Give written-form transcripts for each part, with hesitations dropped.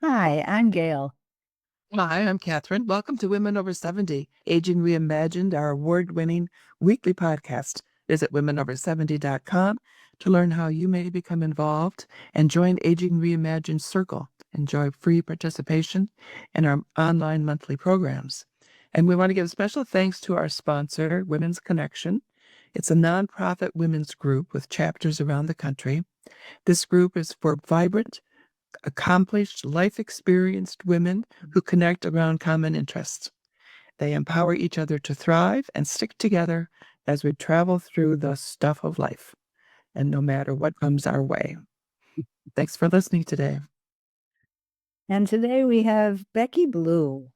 Hi, I'm Gail. Hi, I'm Catherine. Welcome to Women Over 70, Aging Reimagined, our award-winning weekly podcast. Visit womenover70.com to learn how you may become involved and join Aging Reimagined Circle. Enjoy free participation in our online monthly programs. And we want to give special thanks to our sponsor, Women's Connection. It's a nonprofit women's group with chapters around the country. This group is for vibrant, accomplished, life experienced women who connect around common interests. They empower each other to thrive and stick together as we travel through the stuff of life, and no matter what comes our way. Thanks for listening today. And today we have Becky Blue.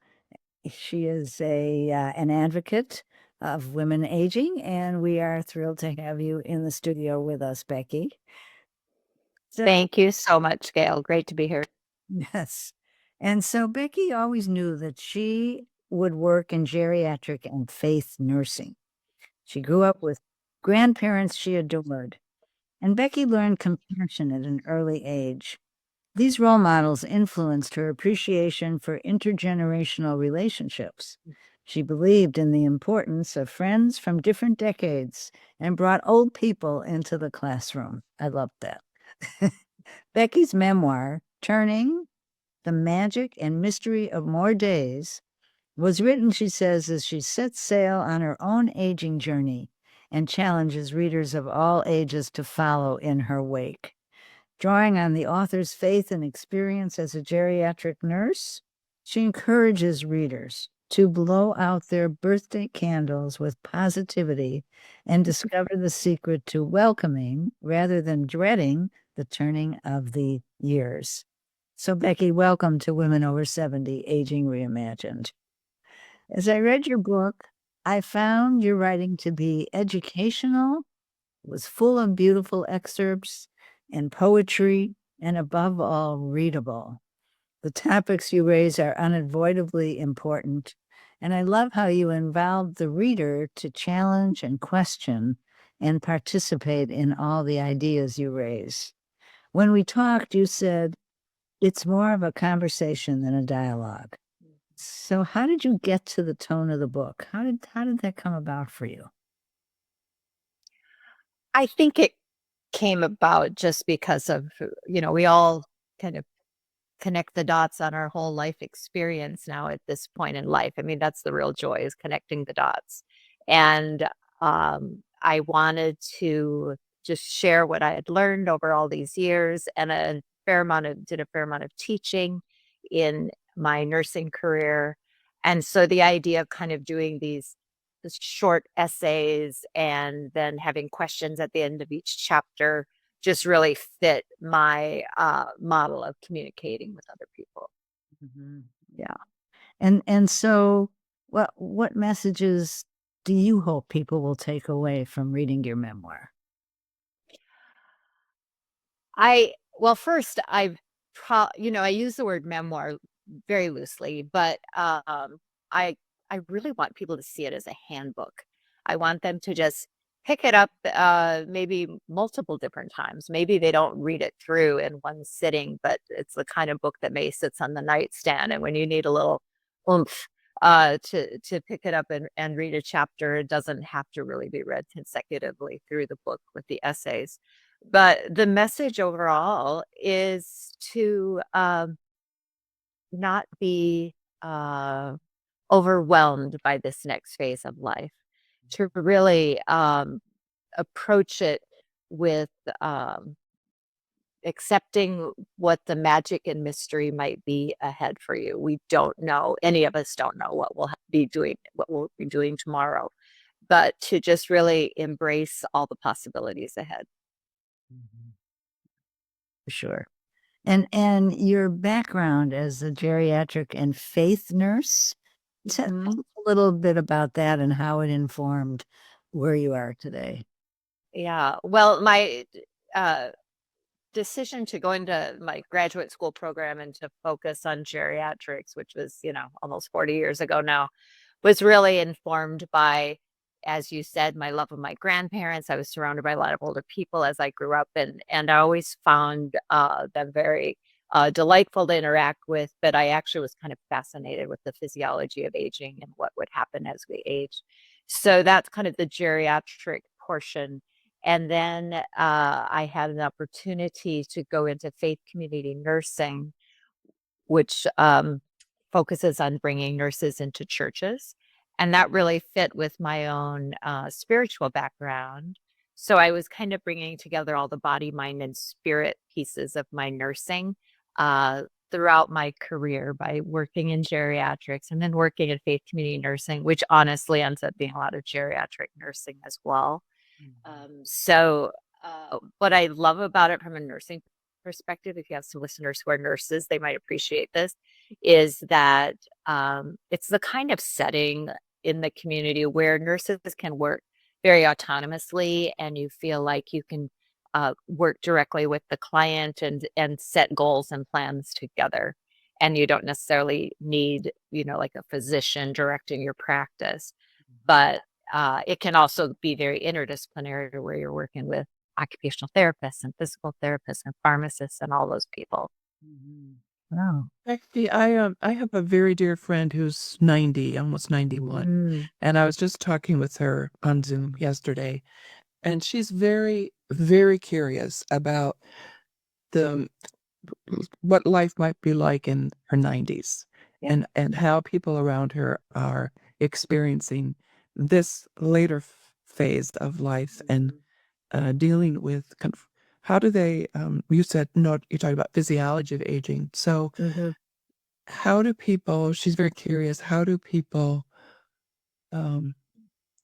She is an advocate of women aging, and we are thrilled to have you in the studio with us, Becky. So, Thank you so much, Gail. Great to be here. yes. And so Becky always knew that she would work in geriatric and faith nursing. She grew up with grandparents she adored, and Becky learned compassion at an early age. These role models influenced her appreciation for intergenerational relationships. She believed in the importance of friends from different decades and brought old people into the classroom. I loved that. Becky's memoir, Turning the Magic and Mystery of More Days, was written, she says, as she sets sail on her own aging journey and challenges readers of all ages to follow in her wake. Drawing on the author's faith and experience as a geriatric nurse, she encourages readers to blow out their birthday candles with positivity and discover the secret to welcoming rather than dreading the turning of the years. So, Becky, welcome to Women Over 70 Aging Reimagined. As I read your book, I found your writing to be educational, was full of beautiful excerpts and poetry, and above all, readable. The topics you raise are unavoidably important, and I love how you involve the reader to challenge and question and participate in all the ideas you raise. When we talked, you said it's more of a conversation than a dialogue. So, how did you get to the tone of the book? How did that come about for you? I think it came about just because of, we all kind of connect the dots on our whole life experience now at this point in life. I mean, that's the real joy, is connecting the dots. And I wanted to just share what I had learned over all these years, and did a fair amount of teaching in my nursing career. And so the idea of kind of doing these short essays and then having questions at the end of each chapter just really fit my model of communicating with other people. Mhm. Yeah. And so what messages do you hope people will take away from reading your memoir? Well, first, I use the word memoir very loosely, but I I really want people to see it as a handbook. I want them to just pick it up, maybe multiple different times. Maybe they don't read it through in one sitting, but it's the kind of book that may sits on the nightstand, and when you need a little oomph to pick it up and read a chapter, it doesn't have to really be read consecutively through the book with the essays. But the message overall is to not be overwhelmed by this next phase of life, to really approach it with um, accepting what the magic and mystery might be ahead for you. We don't know, any of us don't know what we'll be doing tomorrow, but to just really embrace all the possibilities ahead. Mhm. For sure. And your background as a geriatric and faith nurse, tell Mhm. us a little bit about that and how it informed where you are today. Yeah. Well, my uh, decision to go into my graduate school program and to focus on geriatrics, which was, almost 40 years ago now, was really informed by, as you said, my love of my grandparents. I was surrounded by a lot of older people as I grew up, and I always found them very delightful to interact with, but I actually was kind of fascinated with the physiology of aging and what would happen as we age. So that's kind of the geriatric portion. And then I had an opportunity to go into faith community nursing, which focuses on bringing nurses into churches. And that really fit with my own spiritual background. So I was kind of bringing together all the body, mind, and spirit pieces of my nursing uh, throughout my career by working in geriatrics and then working in faith community nursing, which honestly ends up being a lot of geriatric nursing as well. So what I love about it from a nursing perspective, if you have some listeners who are nurses, they might appreciate this, is that it's the kind of setting in the community where nurses can work very autonomously and you feel like you can work directly with the client and set goals and plans together. And you don't necessarily need, like a physician directing your practice, but it can also be very interdisciplinary where you're working with occupational therapists and physical therapists and pharmacists and all those people. Wow. Actually, I have a very dear friend who's 90, almost 91, and I was just talking with her on Zoom yesterday, and she's very, very curious about the what life might be like in her 90s and how people around her are experiencing this later phase of life and dealing with how do they you said no, you talked about physiology of aging, so how do people, she's very curious, how do people um,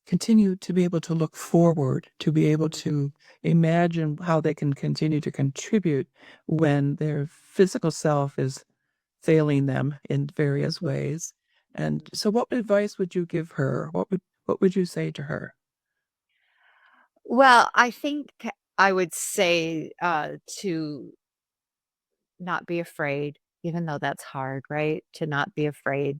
continue to be able to look forward, to be able to imagine how they can continue to contribute when their physical self is failing them in various ways. And so what advice would you give her? What would you say to her? Well, I think I would say to not be afraid, even though that's hard, right? To not be afraid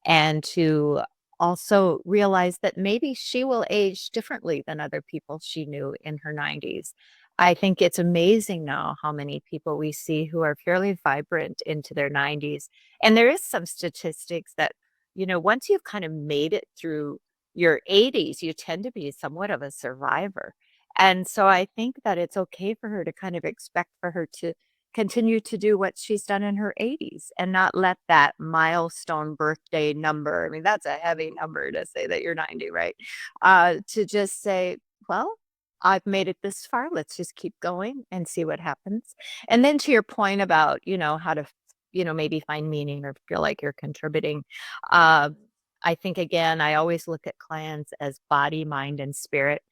and to also realize that maybe she will age differently than other people she knew in her 90s. I think it's amazing now how many people we see who are fairly vibrant into their 90s. And there is some statistics that, once you've kind of made it through your 80s, you tend to be somewhat of a survivor. And so I think that it's okay for her to kind of expect for her to continue to do what she's done in her 80s and not let that milestone birthday number, I mean, that's a heavy number to say that you're 90, right? To just say, well, I've made it this far. Let's just keep going and see what happens. And then to your point about, how to, maybe find meaning or feel like you're contributing. Uh, I think, again, I always look at clients as body, mind, and spirit.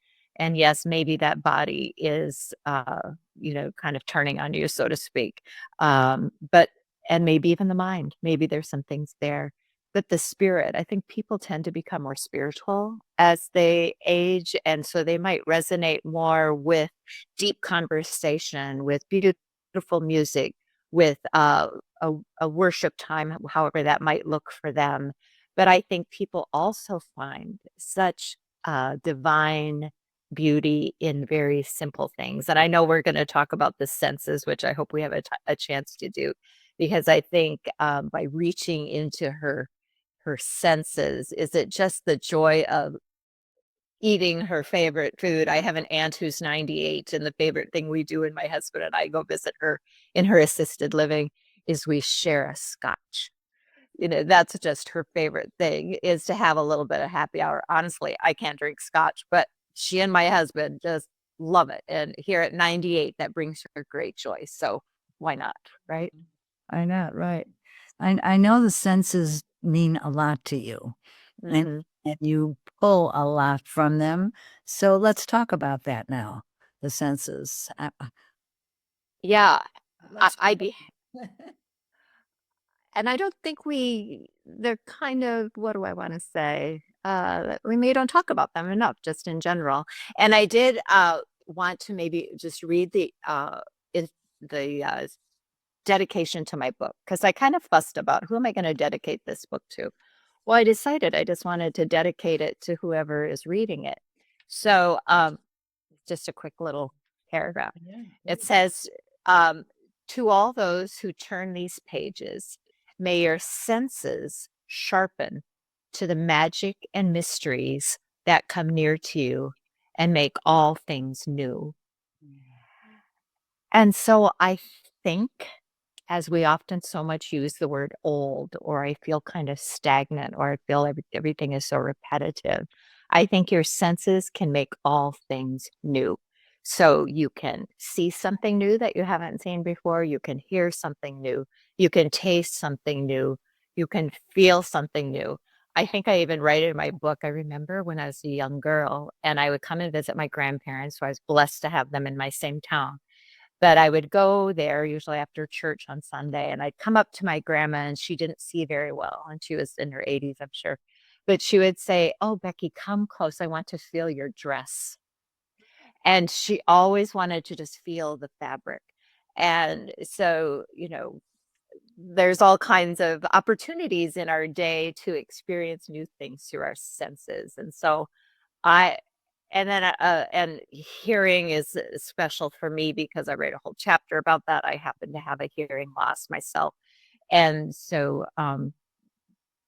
And yes, maybe that body is, kind of turning on you, so to speak. But, and maybe even the mind, maybe there's some things there. But the spirit, I think people tend to become more spiritual as they age. And so they might resonate more with deep conversation, with beautiful music, with a worship time, however that might look for them. But I think people also find such divine beauty in very simple things. And I know we're going to talk about the senses, which I hope we have a chance to do, because I think by reaching into her senses, is it just the joy of eating her favorite food? I have an aunt who's 98, and the favorite thing we do, and my husband and I go visit her in her assisted living, is we share a scotch. That's just her favorite thing, is to have a little bit of happy hour. Honestly, I can't drink scotch, but she and my husband just love it. And here at 98, that brings her great joy. So why not? Right. I know, right. I know the senses mean a lot to you, and you pull a lot from them. So let's talk about that now. The senses. Yeah. I'd be, and I don't think they're kind of, what do I want to say? We maybe don't talk about them enough, just in general. And I did want to maybe just read the dedication to my book, because I kind of fussed about who am I going to dedicate this book to. Well, I decided I just wanted to dedicate it to whoever is reading it. So just a quick little paragraph. It says, To all those who turn these pages, may your senses sharpen to the magic and mysteries that come near to you and make all things new. And so I think, as we often so much use the word old, or I feel kind of stagnant, or I feel everything is so repetitive, I think your senses can make all things new. So you can see something new that you haven't seen before, you can hear something new, you can taste something new, you can feel something new. I think I even write it in my book. I remember when I was a young girl and I would come and visit my grandparents, so I was blessed to have them in my same town. But I would go there usually after church on Sunday, and I'd come up to my grandma, and she didn't see very well, and she was in her 80s, I'm sure. But she would say, "Oh, Becky, come close. I want to feel your dress." And she always wanted to just feel the fabric. And so, there's all kinds of opportunities in our day to experience new things through our senses. And so I and hearing is special for me because I write a whole chapter about that. I happen to have a hearing loss myself. And so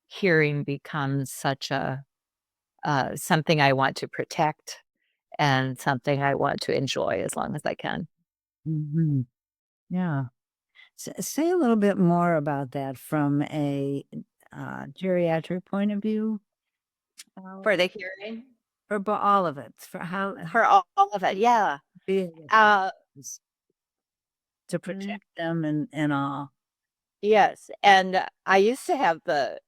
hearing becomes such a something I want to protect and something I want to enjoy as long as I can. Mhm. Yeah. Say a little bit more about that from a geriatric point of view. For the hearing? For all of it, for how For all of it, yeah. big it Uh, is to protect them and all. yes, and I used to have the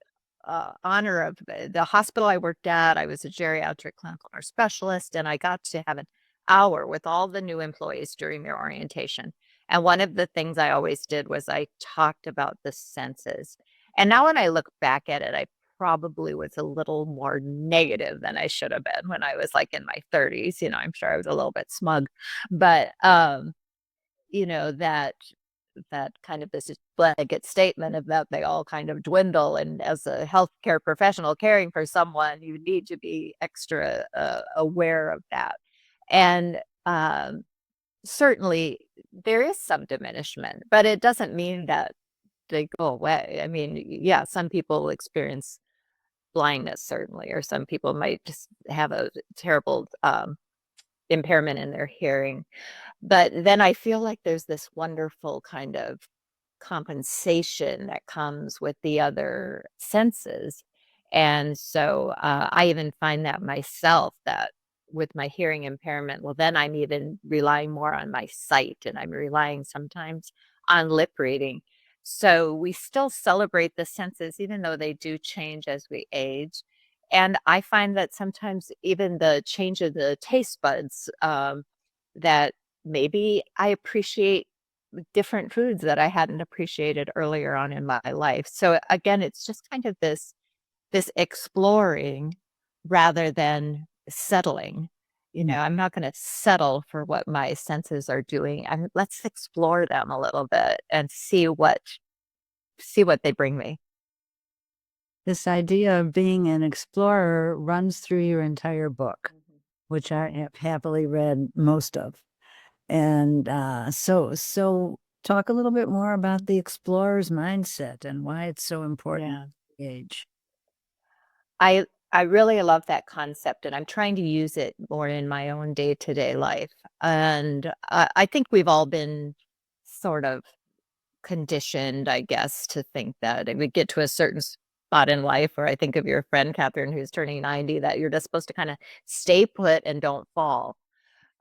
honor of the hospital I worked at. I was a geriatric clinical nurse specialist, and I got to have an hour with all the new employees during their orientation. And one of the things I always did was I talked about the senses. And now when I look back at it, I probably was a little more negative than I should have been when I was like in my 30s. I'm sure I was a little bit smug, but that kind of this blanket statement of that they all kind of dwindle. And as a healthcare professional caring for someone, you need to be extra aware of that. And certainly there is some diminishment, but it doesn't mean that they go away. I mean, yeah, some people experience blindness, certainly, or some people might just have a terrible impairment in their hearing. But then I feel like there's this wonderful kind of compensation that comes with the other senses. And so I even find that myself, that with my hearing impairment, well, then I'm even relying more on my sight, and I'm relying sometimes on lip reading. So we still celebrate the senses, even though they do change as we age. And I find that sometimes even the change of the taste buds, that maybe I appreciate different foods that I hadn't appreciated earlier on in my life. So again, it's just kind of this exploring rather than settling. Mm. I'm not going to settle for what my senses are doing. Let's explore them a little bit and see what they bring me. This idea of being an explorer runs through your entire book, which I have happily read most of. And so talk a little bit more about the explorer's mindset and why it's so important Yeah. at the age. I really love that concept, and I'm trying to use it more in my own day-to-day life. And I think we've all been sort of conditioned, I guess, to think that if we get to a certain spot in life, or I think of your friend Catherine who's turning 90, that you're just supposed to kind of stay put and don't fall.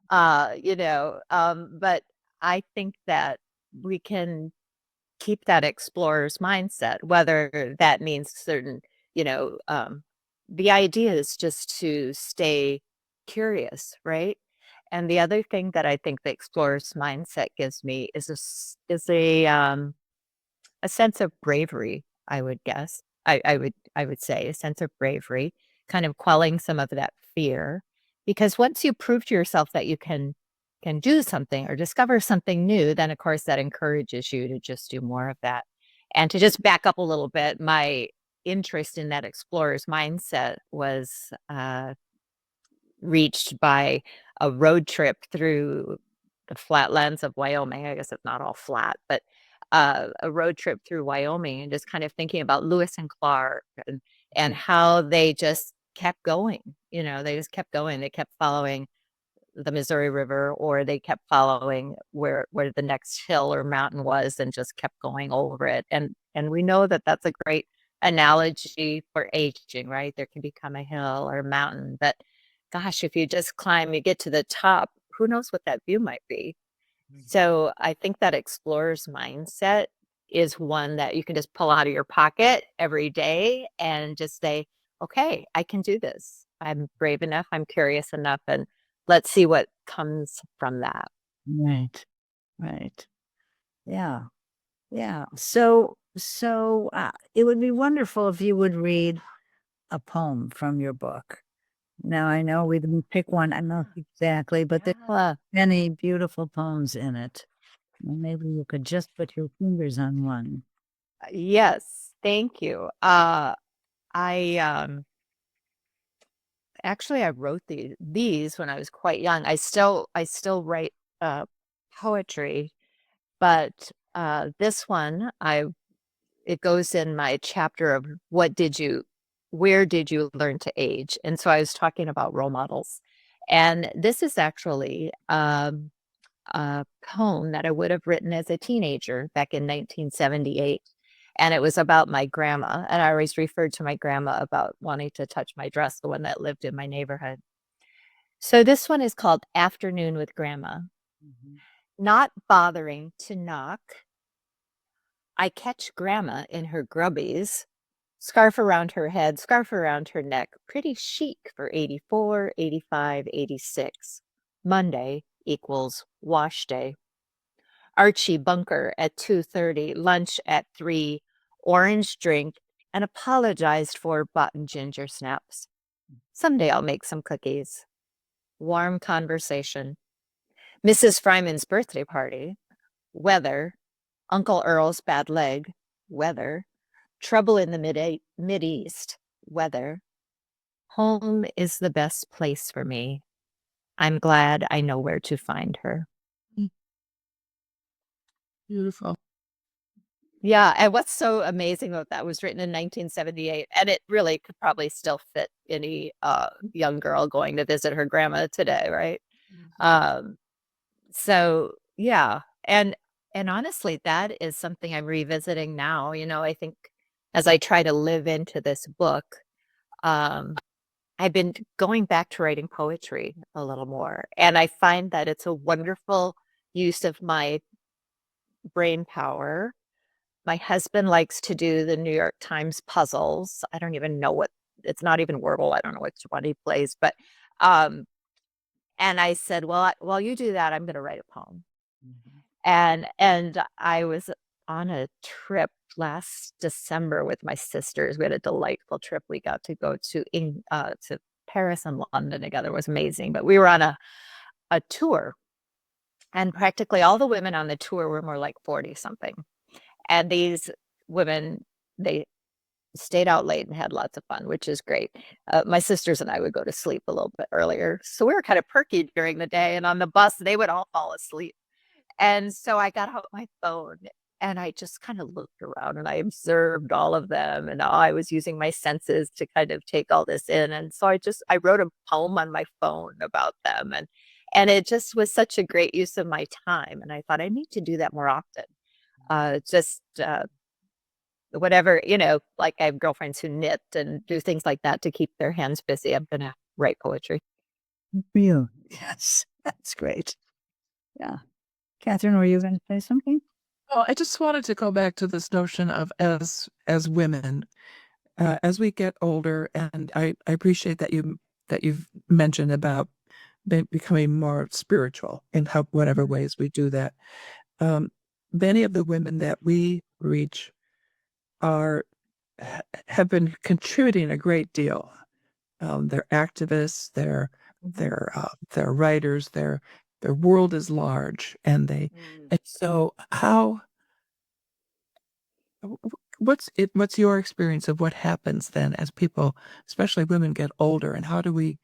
But I think that we can keep that explorer's mindset, whether that means certain, you know, um, the idea is just to stay curious, right? And the other thing that I think the explorer's mindset gives me is a sense of bravery, I would guess. I would say a sense of bravery, kind of quelling some of that fear. Because once you prove to yourself that you can do something or discover something new, then of course that encourages you to just do more of that. And to just back up a little bit, my interest in that explorer's mindset was reached by a road trip through the flatlands of Wyoming. I guess it's not all flat, but a road trip through Wyoming, and just kind of thinking about Lewis and Clark and how they just kept going. They just kept going. They kept following the Missouri River, or they kept following where the next hill or mountain was, and just kept going over it. And we know that that's a great analogy for aging, right? There can become a hill or a mountain, but gosh, if you just climb, you get to the top, who knows what that view might be. So I think that explorer's mindset is one that you can just pull out of your pocket every day and just say, okay, I can do this. I'm brave enough. I'm curious enough. And let's see what comes from that. Right. Right. Yeah. Yeah. So it would be wonderful if you would read a poem from your book. Now, I know we didn't pick one, I know exactly, but there's Yeah. many beautiful poems in it. Well, maybe you could just put your fingers on one. Yes. Thank you. I actually I wrote these when I was quite young. I still write poetry, but this one it goes in my chapter of where did you learn to age? And so I was talking about role models. And this is actually a poem that I would have written as a teenager back in 1978. And it was about my grandma. And I always referred to my grandma about wanting to touch my dress, the one that lived in my neighborhood. So this one is called Afternoon with Grandma. Not bothering to knock, I catch Grandma in her grubbies, scarf around her head, scarf around her neck, pretty chic for 84, 85, 86. Monday equals wash day. Archie bunker at 2:30, lunch at 3, orange drink, and apologized for bought ginger snaps. Someday I'll make some cookies. Warm conversation. Mrs. Fryman's birthday party. Weather. Uncle Earl's bad leg. Weather. Trouble in the Mid-East. Weather. Home is the best place for me. I'm glad I know where to find her. Beautiful. Yeah, and what's so amazing about that was written in 1978, and it really could probably still fit any young girl going to visit her grandma today, right? So yeah, and honestly, that is something I'm revisiting now. I think as I try to live into this book, um, I've been going back to writing poetry a little more, and I find that it's a wonderful use of my brain power. My husband likes to do the New York Times puzzles. I don't even know it's not even Wordle. I don't know which one he plays, but um, and I said, well, while you do that, I'm going to write a poem. And I was on a trip last December with my sisters. We had a delightful trip. We got to go to Paris and London together. It was amazing. But we were on a tour, and practically all the women on the tour were more like 40 something. And these women, they stayed out late and had lots of fun, which is great. My sisters and I would go to sleep a little bit earlier. So we were kind of perky during the day. And on the bus, they would all fall asleep. And so I got out my phone and I just kind of looked around and I observed all of them. And I was using my senses to kind of take all this in. And so I wrote a poem on my phone about them. And it just was such a great use of my time. And I thought I need to do that more often. Whatever, like I have girlfriends who knit and do things like that to keep their hands busy. I'm going to write poetry. Good for you. Yes, that's great. Yeah. Catherine, were you going to say something? Oh, I just wanted to go back to this notion of as women, as we get older, and I appreciate that you've mentioned about becoming more spiritual in whatever ways we do that. Many of the women that we reach have been contributing a great deal. They're activists, they're writers, their world is large, and so what's your experience of what happens then as people, especially women, get older, and how do we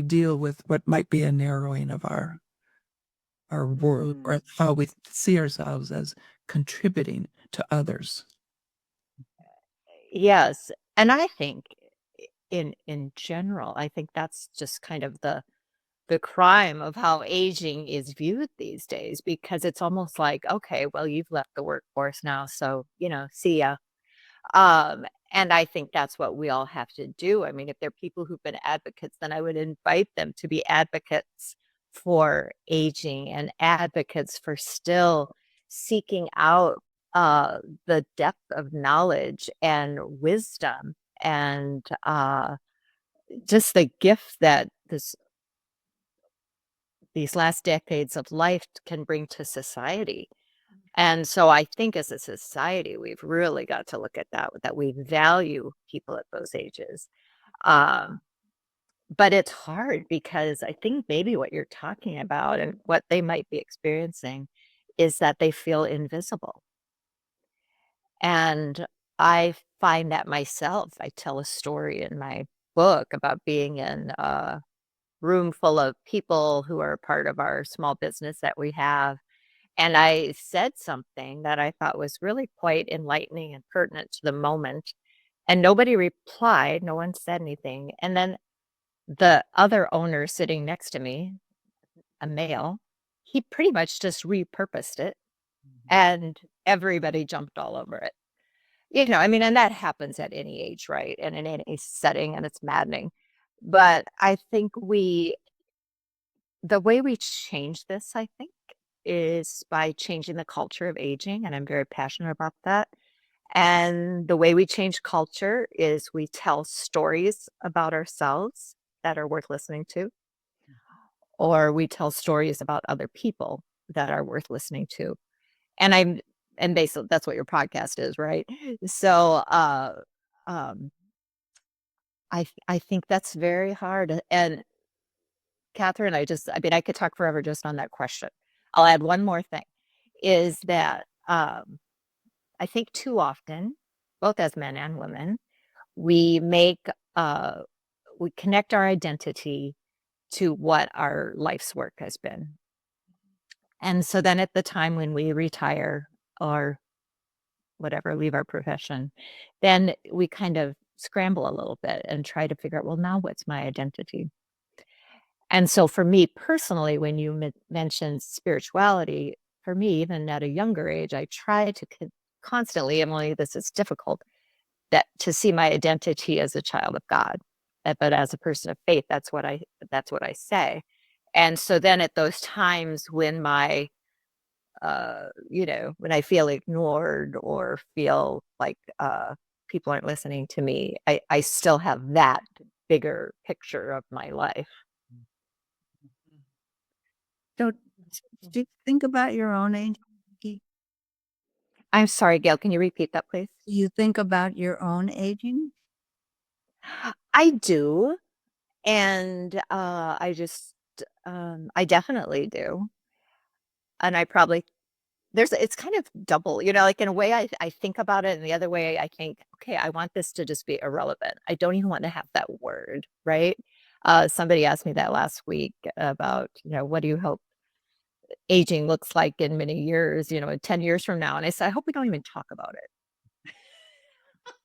deal with what might be a narrowing of our our world, or how we see ourselves as contributing to others. Yes. And I think in general, I think that's just kind of the crime of how aging is viewed these days, because it's almost like, okay, well, you've left the workforce now, so, see ya. Um, and I think that's what we all have to do. I mean, if they're people who've been advocates, then I would invite them to be advocates for aging and advocates for still seeking out the depth of knowledge and wisdom and just the gift that these last decades of life can bring to society. And so I think as a society, we've really got to look at that we value people at those ages. Um, but it's hard because I think maybe what you're talking about and what they might be experiencing is that they feel invisible. And I find that myself. I tell a story in my book about being in a room full of people who are part of our small business that we have. And I said something that I thought was really quite enlightening and pertinent to the moment. And nobody replied. No one said anything. And then the other owner sitting next to me, a male, he pretty much just repurposed it and everybody jumped all over it. I mean, and that happens at any age, right? And in any setting, and it's maddening. But I think the way we change this, I think, is by changing the culture of aging. And I'm very passionate about that. And the way we change culture is we tell stories about ourselves that are worth listening to, or we tell stories about other people that are worth listening to. And and basically that's what your podcast is, right? So, um, I think that's very hard. And Catherine, I mean, I could talk forever just on that question. I'll add one more thing is that, I think too often, both as men and women, we uh, we connect our identity to what our life's work has been. And so then at the time when we retire or whatever, leave our profession, then we kind of scramble a little bit and try to figure out, well, now what's my identity? And so for me personally, when you mentioned spirituality, for me, even at a younger age, I try to constantly, Emily, this is difficult, that to see my identity as a child of God. But as a person of faith, that's what I say. And so then at those times when when I feel ignored or feel like people aren't listening to me, I still have that bigger picture of my life. So, do you think about your own age? Do I'm sorry, Gail, can you repeat that, please? you think about your own aging? I do. And I definitely do. And I probably it's kind of double, like in a way I think about it, and the other way I think, okay, I want this to just be irrelevant. I don't even want to have that word, right? Somebody asked me that last week about, what do you hope aging looks like in many years, in 10 years from now? And I said, I hope we don't even talk about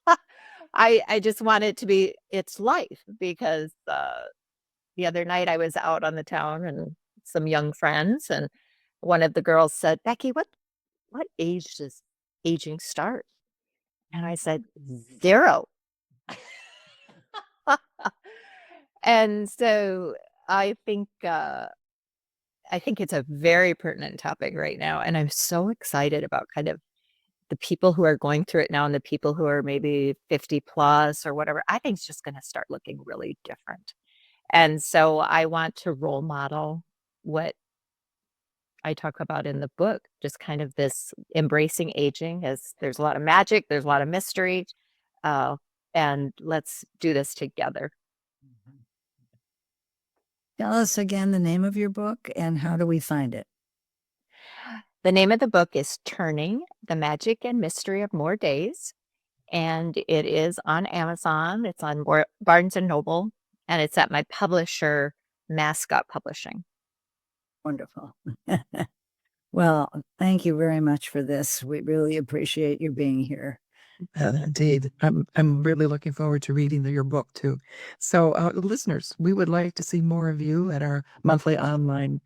it. I just want it to be its life because the other night I was out on the town and some young friends, and one of the girls said, Becky, what age does aging start? And I said, 0. And so I think I think it's a very pertinent topic right now. And I'm so excited about kind of the people who are going through it now and the people who are maybe 50 plus or whatever. I think it's just going to start looking really different. And so I want to role model what I talk about in the book, just kind of this embracing aging, as there's a lot of magic, there's a lot of mystery, uh, and let's do this together. Tell us again the name of your book and how do we find it? The name of the book is Turning the Magic and Mystery of More Days, and it is on Amazon. It's on Barnes and Noble, and it's at my publisher, Mascot Publishing. Wonderful. Well, thank you very much for this. We really appreciate you being here. Indeed. I'm really looking forward to reading your book too. So, listeners, we would like to see more of you at our monthly online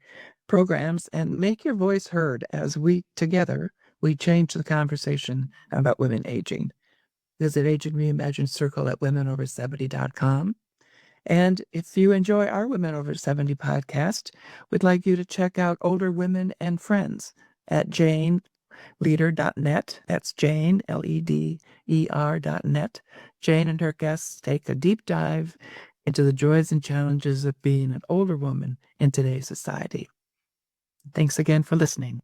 programs and make your voice heard as we change the conversation about women aging. Visit Aging Reimagined Circle at womenover70.com. And if you enjoy our Women Over 70 podcast, we'd like you to check out Older Women and Friends at janeleader.net. That's Jane, LEDER.net. Jane and her guests take a deep dive into the joys and challenges of being an older woman in today's society. Thanks again for listening.